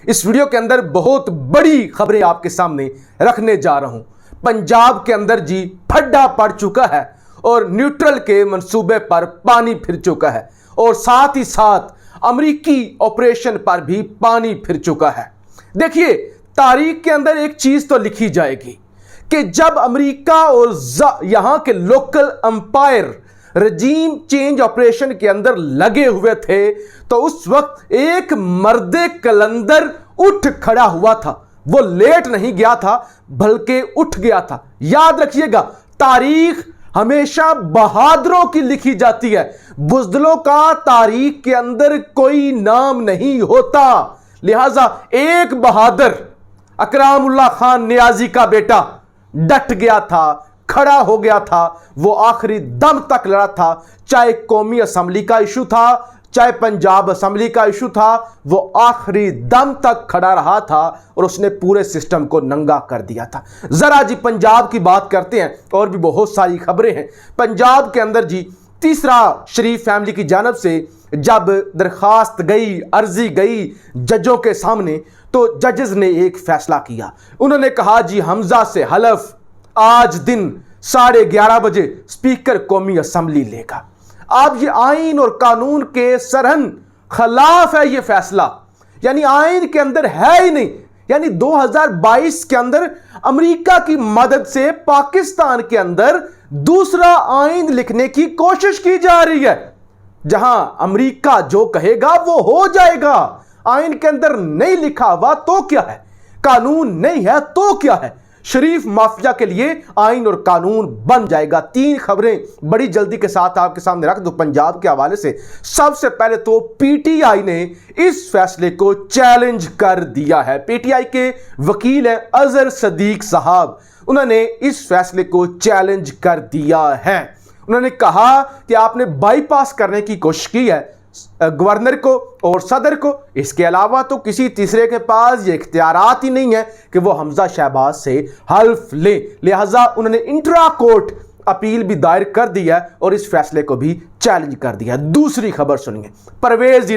इस वीडियो के अंदर बहुत बड़ी खबरें आपके सामने रखने जा रहा हूं। पंजाब के अंदर जी फड्डा पड़ चुका है और न्यूट्रल के मंसूबे पर पानी फिर चुका है और साथ ही साथ अमेरिकी ऑपरेशन पर भी पानी फिर चुका है। देखिए, तारीख के अंदर एक चीज तो लिखी जाएगी कि जब अमेरिका और यहां के लोकल अंपायर रजीम चेंज ऑपरेशन के अंदर लगे हुए थे तो उस वक्त एक मर्दे कलंदर उठ खड़ा हुआ था। वो लेट नहीं गया था बल्कि उठ गया था। याद रखिएगा, तारीख हमेशा बहादुरों की लिखी जाती है, बुज़दिलों का तारीख के अंदर कोई नाम नहीं होता। लिहाजा एक बहादुर अकरामुल्लाह खान नियाजी का बेटा डट गया था, खड़ा हो गया था, वो आखिरी दम तक लड़ा था। चाहे कौमी असम्बली का इशू था, चाहे पंजाब असम्बली का इशू था, वो आखिरी दम तक खड़ा रहा था और उसने पूरे सिस्टम को नंगा कर दिया था। जरा जी पंजाब की बात करते हैं, और भी बहुत सारी खबरें हैं। पंजाब के अंदर जी तीसरा शरीफ फैमिली की जानब से जब दरखास्त गई, अर्जी गई जजों के सामने, तो जजेस ने एक फैसला किया। उन्होंने कहा जी हमजा से हलफ आज दिन 11:30 बजे स्पीकर कौमी असम्बली लेगा। अब ये आइन और कानून के सरहन खिलाफ है ये फैसला, यानी आइन के अंदर है ही नहीं। यानी 2022 के अंदर अमेरिका की मदद से पाकिस्तान के अंदर दूसरा आइन लिखने की कोशिश की जा रही है, जहां अमेरिका जो कहेगा वो हो जाएगा। आइन के अंदर नहीं लिखा हुआ तो क्या है, कानून नहीं है तो क्या है, शरीफ माफिया के लिए आइन और कानून बन जाएगा। 3 खबरें बड़ी जल्दी के साथ आपके सामने रख दो पंजाब के हवाले से। सबसे पहले तो पीटीआई ने इस फैसले को चैलेंज कर दिया है। पीटीआई के वकील हैं अजहर सदीक साहब, उन्होंने इस फैसले को चैलेंज कर दिया है। उन्होंने कहा कि आपने बाईपास करने की कोशिश की है गवर्नर को और सदर को, इसके अलावा तो किसी तीसरे के पास ये इख्तियारात ही नहीं है कि वो हमजा शहबाज से हल्फ ले। लिहाजा उन्होंने इंट्रा कोर्ट अपील भी दायर कर दी है और इस फैसले को भी चैलेंज कर दिया। दूसरी खबर सुनिए, परवेज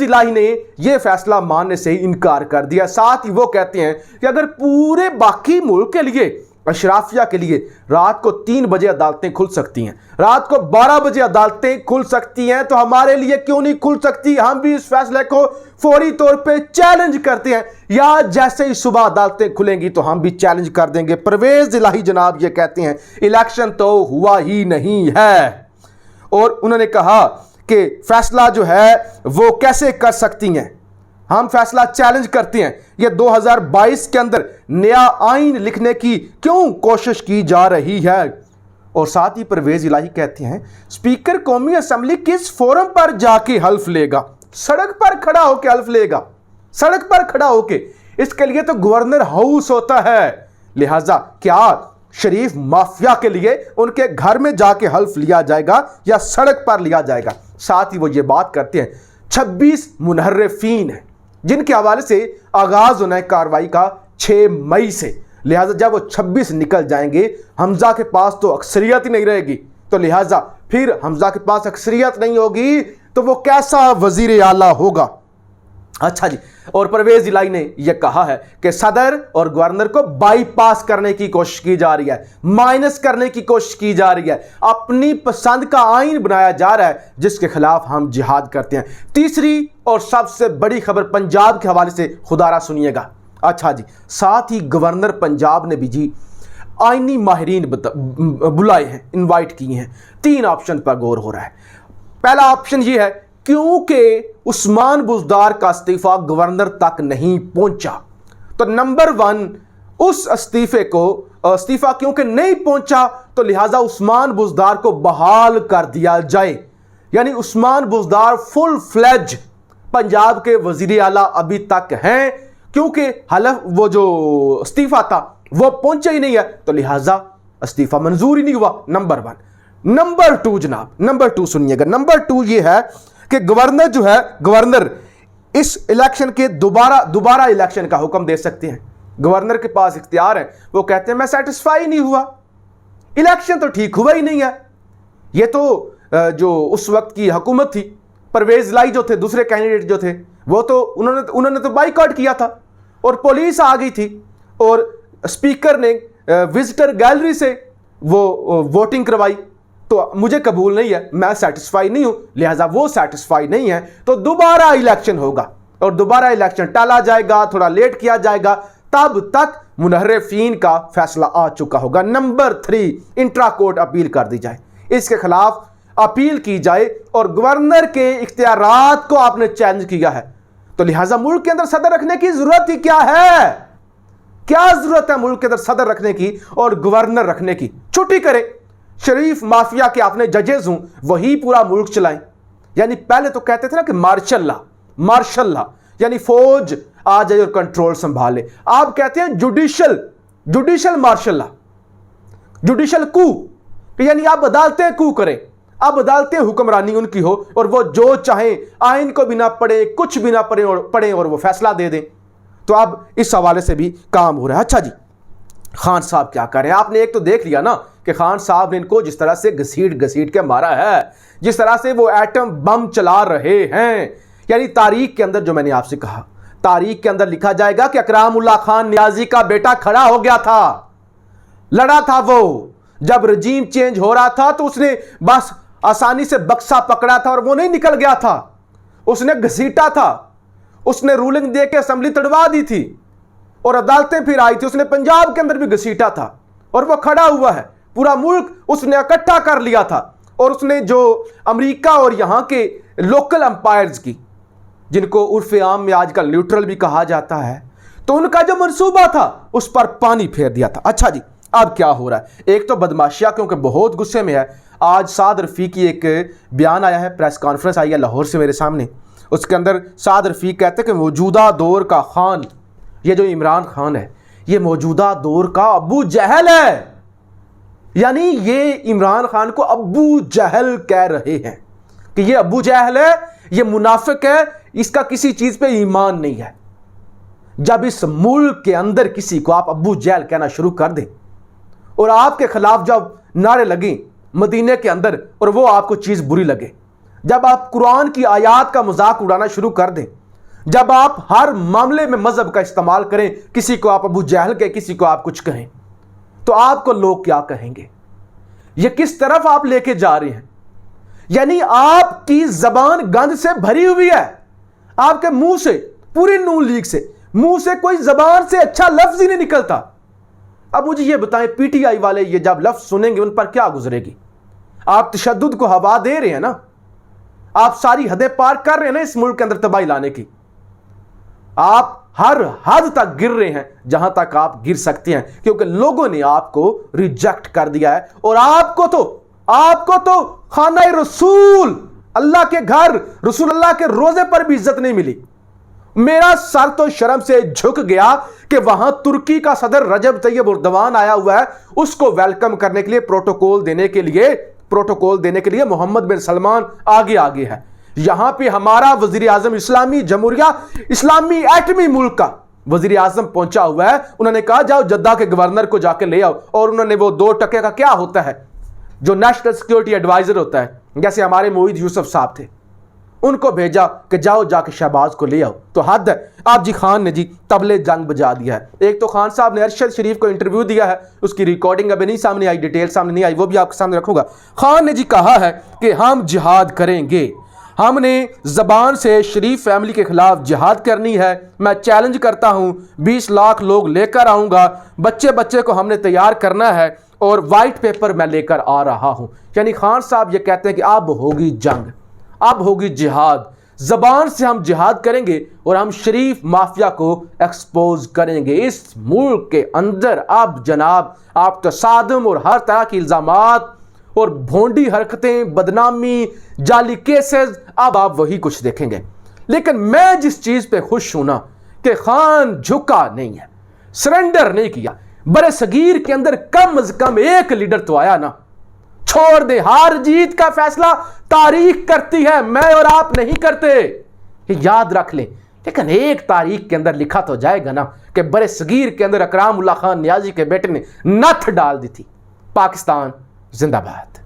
इलाही ने यह फैसला मानने से इनकार कर दिया। साथ ही वो कहते हैं कि अगर पूरे बाकी मुल्क के लिए, अशराफिया के लिए रात को 3 बजे अदालतें खुल सकती हैं, रात को 12 बजे अदालतें खुल सकती हैं, तो हमारे लिए क्यों नहीं खुल सकती। हम भी इस फैसले को फौरी तौर पे चैलेंज करते हैं, या जैसे ही सुबह अदालतें खुलेंगी तो हम भी चैलेंज कर देंगे। परवेज इलाही जनाब ये कहते हैं इलेक्शन तो हुआ ही नहीं है, और उन्होंने कहा कि फैसला जो है वो कैसे कर सकती हैं, हम फैसला चैलेंज करते हैं। यह 2022 के अंदर नया आइन लिखने की क्यों कोशिश की जा रही है। और साथ ही परवेज इलाही कहते हैं स्पीकर कौमी असम्बली किस फोरम पर जाके हल्फ लेगा, सड़क पर खड़ा होकर हल्फ लेगा, सड़क पर खड़ा होके। इसके लिए तो गवर्नर हाउस होता है। लिहाजा क्या शरीफ माफिया के लिए उनके घर में जाके हल्फ लिया जाएगा या सड़क पर लिया जाएगा। साथ ही वो ये बात करते हैं 26 मुनहर्रिफीन हैं जिनके हवाले से आगाज होना है कार्रवाई का 6 मई से। लिहाजा जब वो 26 निकल जाएंगे, हमजा के पास तो अक्सरियत ही नहीं रहेगी, तो लिहाजा फिर हमजा के पास अक्सरियत नहीं होगी तो वो कैसा वजीर आला होगा। अच्छा जी, और परवेज इलाही ने यह कहा है कि सदर और गवर्नर को बाईपास करने की कोशिश की जा रही है, माइनस करने की कोशिश की जा रही है, अपनी पसंद का आइन बनाया जा रहा है जिसके खिलाफ हम जिहाद करते हैं। तीसरी और सबसे बड़ी खबर पंजाब के हवाले से खुदारा सुनिएगा। अच्छा जी, साथ ही गवर्नर पंजाब ने भी जी आईनी माहिरीन बुलाए हैं, इनवाइट किए हैं। 3 ऑप्शन पर गौर हो रहा है। पहला ऑप्शन यह है क्योंकि उस्मान बुज़दार का इस्तीफा गवर्नर तक नहीं पहुंचा, तो नंबर 1 उस इस्तीफा क्योंकि नहीं पहुंचा तो लिहाजा उस्मान बुज़दार को बहाल कर दिया जाए। यानी उस्मान बुज़दार फुल फ्लेज पंजाब के वजीर आला अभी तक हैं, क्योंकि हलफ वो जो इस्तीफा था वो पहुंचा ही नहीं है, तो लिहाजा इस्तीफा मंजूर ही नहीं हुआ। नंबर 1। नंबर 2 जनाब, नंबर 2 सुनिएगा। नंबर 2 ये है कि गवर्नर जो है, गवर्नर इस इलेक्शन के दोबारा इलेक्शन का हुक्म दे सकते हैं। गवर्नर के पास इख्तियार है, वो कहते हैं मैं सेटिस्फाई नहीं हुआ, इलेक्शन तो ठीक हुआ ही नहीं है। ये तो जो उस वक्त की हुकूमत थी, परवेज इलाही जो थे, दूसरे कैंडिडेट जो थे, वो तो उन्होंने तो बाइकआउट किया था और पुलिस आ गई थी और स्पीकर ने विजिटर गैलरी से वो वोटिंग करवाई। तो मुझे कबूल नहीं है, मैं सेटिस्फाई नहीं हूं, लिहाजा वो सेटिस्फाई नहीं है तो दोबारा इलेक्शन होगा और दोबारा इलेक्शन टाला जाएगा, थोड़ा लेट किया जाएगा, तब तक मुनहर्रिफीन का फैसला आ चुका होगा। नंबर 3, इंट्रा कोर्ट अपील कर दी जाए, इसके खिलाफ अपील की जाए और गवर्नर के इख्तियारात को आपने चैलेंज किया है, तो लिहाजा मुल्क के अंदर सदर रखने की जरूरत ही क्या है? क्या जरूरत है मुल्क के अंदर सदर रखने की और गवर्नर रखने की? छुट्टी करें, शरीफ माफिया के आपने जजेस हूं, वही पूरा मुल्क चलाएं। यानी पहले तो कहते थे ना कि मार्शल लॉ यानी फौज आ जाए और कंट्रोल संभाले, आप कहते हैं जुडिशल मार्शल लॉ, जुडिशल कू, यानी आप अदालतें कू करें, अब अदालतें हुक्मरानी उनकी हो और वो जो चाहें आइन को भी ना पढ़े, कुछ भी ना पढ़े और वो फैसला दे दें। तो अब इस हवाले से भी काम हो रहा है। अच्छा जी, खान साहब क्या कर रहे हैं? आपने एक तो देख लिया ना कि खान साहब ने इनको जिस तरह से घसीट के मारा है, जिस तरह से वो एटम बम चला रहे हैं। यानी तारीख के अंदर, जो मैंने आपसे कहा, तारीख के अंदर लिखा जाएगा कि इकराम उल्लाह खान नियाजी का बेटा खड़ा हो गया था, लड़ा था वो, जब रजीम चेंज हो रहा था तो उसने बस आसानी से बक्सा पकड़ा था और वो नहीं निकल गया था, उसने घसीटा था, उसने रूलिंग दे के असेंबली तड़वा दी थी और अदालतें फिर आई थी, उसने पंजाब के अंदर भी घसीटा था और वो खड़ा हुआ है, पूरा मुल्क उसने इकट्ठा कर लिया था। और उसने जो अमेरिका और यहां के लोकल अंपायर्स की, जिनको उर्फ आम में आजकल न्यूट्रल भी कहा जाता है, तो उनका जो मंसूबा था उस पर पानी फेर दिया था। अच्छा जी, अब क्या हो रहा है? एक तो बदमाशिया क्योंकि बहुत गुस्से में है, आज साद रफ़ीक की एक बयान आया है, प्रेस कॉन्फ्रेंस आई है लाहौर से मेरे सामने, उसके अंदर साद रफ़ीक कहते हैं कि मौजूदा दौर का खान, ये जो इमरान खान है, ये मौजूदा दौर का अबू जहल है। यानी ये इमरान खान को अबू जहल कह रहे हैं कि ये अबू जहल है, ये मुनाफिक है, इसका किसी चीज पे ईमान नहीं है। जब इस मुल्क के अंदर किसी को आप अबू जहल कहना शुरू कर दें और आपके खिलाफ जब नारे लगे मदीने के अंदर और वो आपको चीज बुरी लगे, जब आप कुरान की आयात का मजाक उड़ाना शुरू कर दें, जब आप हर मामले में मजहब का इस्तेमाल करें, किसी को आप अबू जहल कहें, किसी को आप कुछ कहें, तो आपको लोग क्या कहेंगे? ये किस तरफ आप लेके जा रहे हैं? यानी आपकी जबान गंद से भरी हुई है, आपके मुंह से, पूरी नून लीग से मुंह से कोई जबान से अच्छा लफ्ज ही नहीं निकलता। अब मुझे ये बताएं, पीटीआई वाले ये जब लफ्ज सुनेंगे उन पर क्या गुजरेगी? आप तशद्दुद को हवा दे रहे हैं ना, आप सारी हदें पार कर रहे हैं ना इस मुल्क के अंदर तबाही लाने की। आप हर हद तक गिर रहे हैं जहां तक आप गिर सकते हैं, क्योंकि लोगों ने आपको रिजेक्ट कर दिया है। और आपको तो खाना रसूल, अल्लाह के घर, रसूल अल्लाह के रोजे पर भी इज्जत नहीं मिली। मेरा सर तो शर्म से झुक गया कि वहां तुर्की का सदर रजब तैयब एर्दोगान आया हुआ है, उसको वेलकम करने के लिए, प्रोटोकॉल देने के लिए मोहम्मद बिन सलमान आगे है। यहां पे हमारा वजीर आजम, इस्लामी जमहूरिया, इस्लामी एटमी मुल्क का वजीर आजम पहुंचा हुआ है। उन्होंने कहा जाओ जद्दा के गवर्नर को जाके ले आओ, और उन्होंने वो 2 टके का क्या होता है जो नेशनल सिक्योरिटी एडवाइजर होता है, जैसे हमारे मोईद यूसुफ साहब थे, उनको भेजा कि जाओ जाके शहबाज को ले आओ। तो हद है। आप जी खान ने जी तबले जंग बजा दिया है। एक तो खान साहब ने अरशद शरीफ को इंटरव्यू दिया है, उसकी रिकॉर्डिंग अभी नहीं सामने आई, डिटेल सामने नहीं आई, वो भी आपके सामने रखूंगा। खान ने जी कहा है कि हम जिहाद करेंगे, हमने जबान से शरीफ फैमिली के खिलाफ जिहाद करनी है। मैं चैलेंज करता हूं, 20 लाख लोग लेकर आऊंगा, बच्चे को हमने तैयार करना है और वाइट पेपर मैं लेकर आ रहा हूं। यानी खान साहब ये कहते हैं कि अब होगी जंग, अब होगी जिहाद, जबान से हम जिहाद करेंगे और हम शरीफ माफिया को एक्सपोज करेंगे। इस मुल्क के अंदर अब जनाब आप तसादम और हर तरह की इल्जामात और भोंडी हरकतें, बदनामी, जाली केसेस, अब आप वही कुछ देखेंगे। लेकिन मैं जिस चीज पे खुश हूं ना कि खान झुका नहीं है, सरेंडर नहीं किया। बड़े सगीर के अंदर कम से कम एक लीडर तो आया ना। छोड़ दे, हार जीत का फैसला तारीख करती है, मैं और आप नहीं करते, ये याद रख लें। लेकिन एक तारीख के अंदर लिखा तो जाएगा ना कि बड़े सगीर के अंदर इकराम उल्लाह खान नियाजी के बेटे ने नथ डाल दी थी। पाकिस्तान जिंदाबाद।